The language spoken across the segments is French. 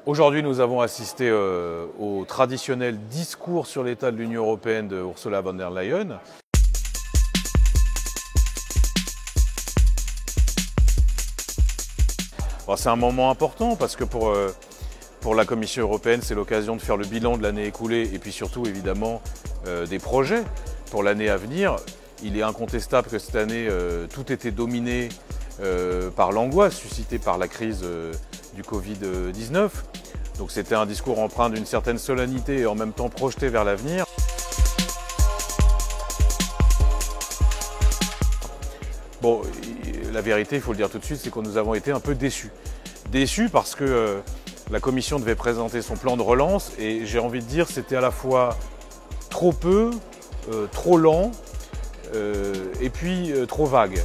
Aujourd'hui, nous avons assisté au traditionnel discours sur l'état de l'Union européenne de Ursula von der Leyen. C'est un moment important parce que pour la Commission européenne, c'est l'occasion de faire le bilan de l'année écoulée et puis surtout évidemment des projets pour l'année à venir. Il est incontestable que cette année, tout était dominé par l'angoisse suscitée par la crise du Covid-19. Donc c'était un discours empreint d'une certaine solennité et en même temps projeté vers l'avenir. Bon, la vérité, il faut le dire tout de suite, c'est que nous avons été un peu déçus. Déçus parce que la Commission devait présenter son plan de relance et j'ai envie de dire c'était à la fois trop peu, trop lent et puis trop vague.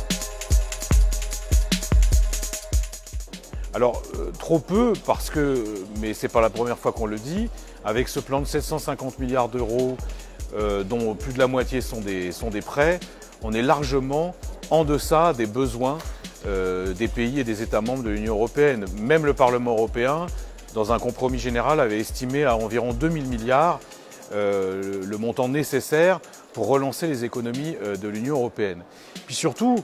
Alors, trop peu parce que, mais c'est pas la première fois qu'on le dit, avec ce plan de 750 milliards d'euros dont plus de la moitié sont des prêts, on est largement en deçà des besoins des pays et des États membres de l'Union européenne. Même le Parlement européen, dans un compromis général, avait estimé à environ 2000 milliards le montant nécessaire pour relancer les économies de l'Union européenne. Puis surtout,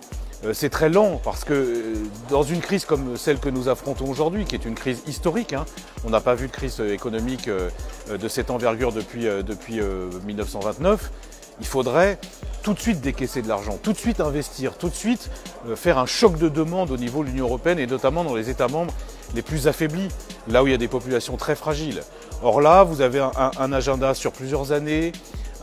c'est très lent parce que dans une crise comme celle que nous affrontons aujourd'hui, qui est une crise historique, on n'a pas vu de crise économique de cette envergure depuis 1929, il faudrait tout de suite décaisser de l'argent, tout de suite investir, tout de suite faire un choc de demande au niveau de l'Union européenne et notamment dans les États membres les plus affaiblis, là où il y a des populations très fragiles. Or là, vous avez un agenda sur plusieurs années,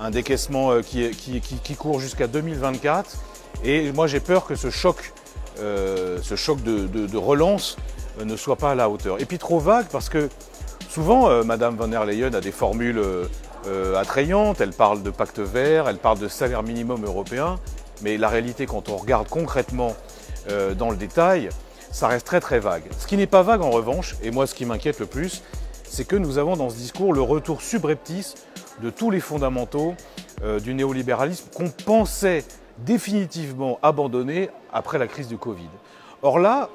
un décaissement qui court jusqu'à 2024. Et moi j'ai peur que ce choc de relance ne soit pas à la hauteur. Et puis trop vague parce que souvent Madame von der Leyen a des formules attrayantes, elle parle de pacte vert, elle parle de salaire minimum européen, mais la réalité quand on regarde concrètement dans le détail, ça reste très très vague. Ce qui n'est pas vague en revanche, et moi ce qui m'inquiète le plus, c'est que nous avons dans ce discours le retour subreptice de tous les fondamentaux du néolibéralisme qu'on pensait définitivement abandonné après la crise du Covid. Or là,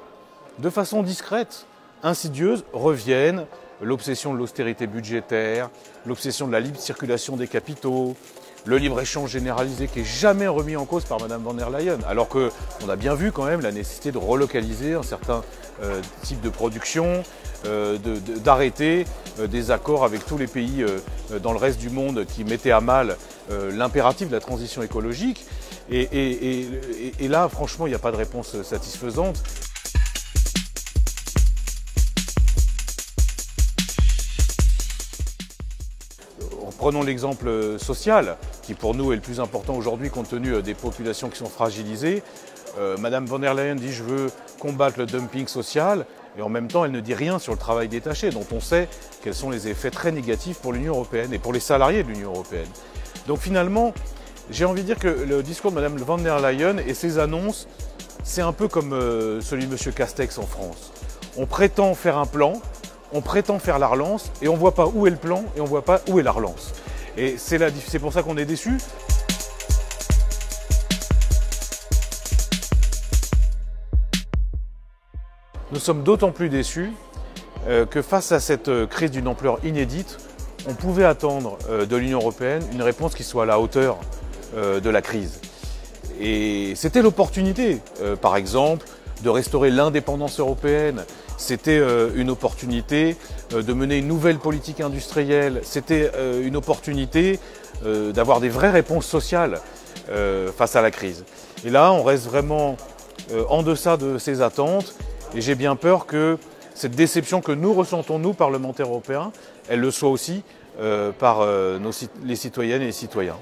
de façon discrète, insidieuse, reviennent l'obsession de l'austérité budgétaire, l'obsession de la libre circulation des capitaux, le libre-échange généralisé qui n'est jamais remis en cause par Madame von der Leyen, alors qu'on a bien vu quand même la nécessité de relocaliser un certain type de production, d'arrêter des accords avec tous les pays dans le reste du monde qui mettaient à mal l'impératif de la transition écologique. Et là, franchement, il n'y a pas de réponse satisfaisante. Prenons l'exemple social, qui pour nous est le plus important aujourd'hui compte tenu des populations qui sont fragilisées. Madame von der Leyen dit « je veux combattre le dumping social » et en même temps elle ne dit rien sur le travail détaché, dont on sait quels sont les effets très négatifs pour l'Union européenne et pour les salariés de l'Union européenne. Donc finalement, j'ai envie de dire que le discours de Mme von der Leyen et ses annonces, c'est un peu comme celui de M. Castex en France. On prétend faire un plan, on prétend faire la relance et on ne voit pas où est le plan et on ne voit pas où est la relance. Et c'est pour ça qu'on est déçus. Nous sommes d'autant plus déçus que face à cette crise d'une ampleur inédite, on pouvait attendre de l'Union européenne une réponse qui soit à la hauteur de la crise. Et c'était l'opportunité, par exemple, de restaurer l'indépendance européenne. C'était une opportunité de mener une nouvelle politique industrielle. C'était une opportunité d'avoir des vraies réponses sociales face à la crise. Et là, on reste vraiment en deçà de ces attentes. Et j'ai bien peur que cette déception que nous ressentons, nous, parlementaires européens, elle le soit aussi par les citoyennes et les citoyens.